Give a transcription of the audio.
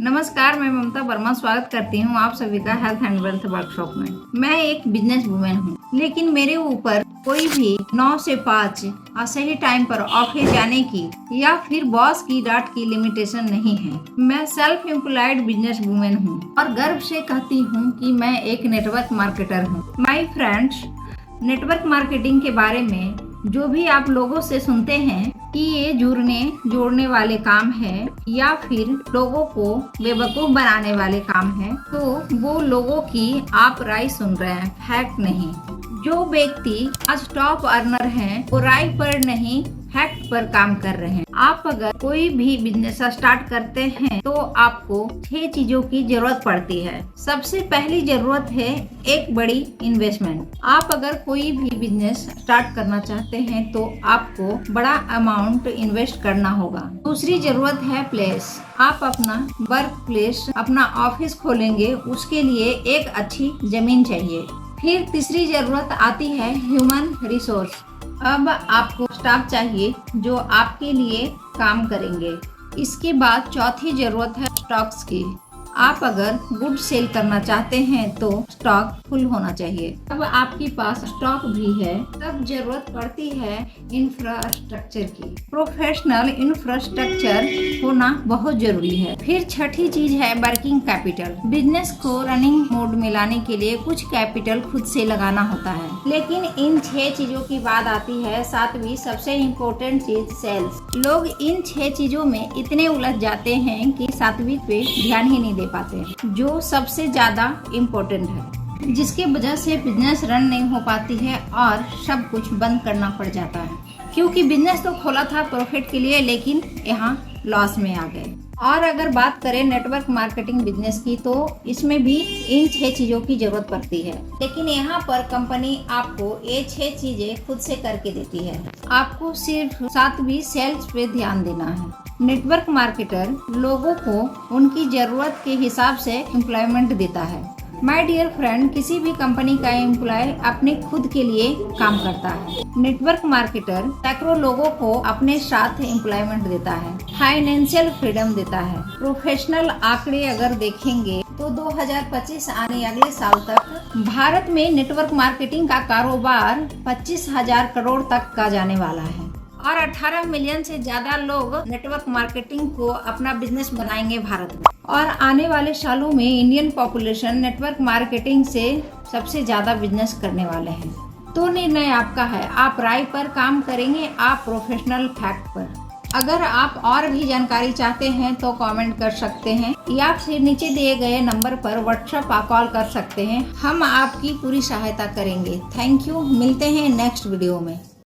नमस्कार, मैं ममता वर्मा स्वागत करती हूँ आप सभी का हेल्थ एंड वेल्थ वर्कशॉप में। मैं एक बिजनेस वुमेन हूँ, लेकिन मेरे ऊपर कोई भी 9 से 5 सही टाइम पर ऑफिस जाने की या फिर बॉस की डांट की लिमिटेशन नहीं है। मैं सेल्फ एम्प्लॉयड बिजनेस वुमेन हूँ और गर्व से कहती हूँ कि मैं एक नेटवर्क मार्केटर हूँ। माय फ्रेंड्स, नेटवर्क मार्केटिंग के बारे में जो भी आप लोगों से सुनते हैं कि ये जोड़ने वाले काम है या फिर लोगों को बेवकूफ बनाने वाले काम है, तो वो लोगों की आप राय सुन रहे हैं, फैक्ट नहीं। जो व्यक्ति आज टॉप अर्नर हैं वो राय पर नहीं फैक्ट पर काम कर रहे हैं। आप अगर कोई भी बिजनेस स्टार्ट करते हैं तो आपको 6 चीजों की जरूरत पड़ती है। सबसे पहली जरूरत है एक बड़ी इन्वेस्टमेंट। आप अगर कोई भी बिजनेस स्टार्ट करना चाहते हैं तो आपको बड़ा अमाउंट इन्वेस्ट करना होगा। दूसरी जरूरत है प्लेस। आप अपना वर्क प्लेस, अपना ऑफिस खोलेंगे, उसके लिए एक अच्छी जमीन चाहिए। फिर तीसरी जरूरत आती है ह्यूमन रिसोर्स। अब आपको स्टाफ चाहिए जो आपके लिए काम करेंगे। इसके बाद चौथी जरूरत है स्टॉक्स की। आप अगर गुड सेल करना चाहते हैं तो स्टॉक फुल होना चाहिए। अब आपके पास स्टॉक भी है, तब जरूरत पड़ती है इंफ्रास्ट्रक्चर की। प्रोफेशनल इंफ्रास्ट्रक्चर होना बहुत जरूरी है। फिर छठी चीज है वर्किंग कैपिटल। बिजनेस को रनिंग मोड में लाने के लिए कुछ कैपिटल खुद से लगाना होता है, लेकिन इन 6 चीजों की बात आती है सातवीं सबसे इम्पोर्टेंट चीज सेल्स। लोग इन 6 चीजों में इतने उलझ जाते हैं कि सातवीं पे ध्यान ही नहीं दे पाते हैं, जो सबसे ज्यादा इम्पोर्टेंट है, जिसके वजह से बिजनेस रन नहीं हो पाती है और सब कुछ बंद करना पड़ जाता है। क्योंकि बिजनेस तो खोला था प्रॉफिट के लिए, लेकिन यहाँ लॉस में आ गए। और अगर बात करें नेटवर्क मार्केटिंग बिजनेस की, तो इसमें भी इन 6 चीजों की जरूरत पड़ती है, लेकिन यहाँ पर कंपनी आपको ये 6 चीजें खुद से करके देती है। आपको सिर्फ सातवीं सेल्स पे ध्यान देना है। नेटवर्क मार्केटर लोगों को उनकी जरूरत के हिसाब से एम्प्लॉयमेंट देता है। माय डियर फ्रेंड, किसी भी कंपनी का एम्प्लॉय अपने खुद के लिए काम करता है। नेटवर्क मार्केटर सैकड़ों लोगों को अपने साथ एम्प्लॉयमेंट देता है, फाइनेंशियल फ्रीडम देता है। प्रोफेशनल आंकड़े अगर देखेंगे तो 2025 आने अगले साल तक भारत में नेटवर्क मार्केटिंग का कारोबार 25,000 करोड़ तक का जाने वाला है और 18 मिलियन से ज्यादा लोग नेटवर्क मार्केटिंग को अपना बिजनेस बनाएंगे भारत में। और आने वाले सालों में इंडियन पॉपुलेशन नेटवर्क मार्केटिंग से सबसे ज्यादा बिजनेस करने वाले हैं। तो निर्णय आपका है, आप राय पर काम करेंगे, आप प्रोफेशनल फैक्ट पर। अगर आप और भी जानकारी चाहते हैं तो कमेंट कर सकते हैं या फिर नीचे दिए गए नंबर पर व्हाट्सएप कॉल कर सकते हैं। हम आपकी पूरी सहायता करेंगे। Thank you. मिलते हैं नेक्स्ट वीडियो में।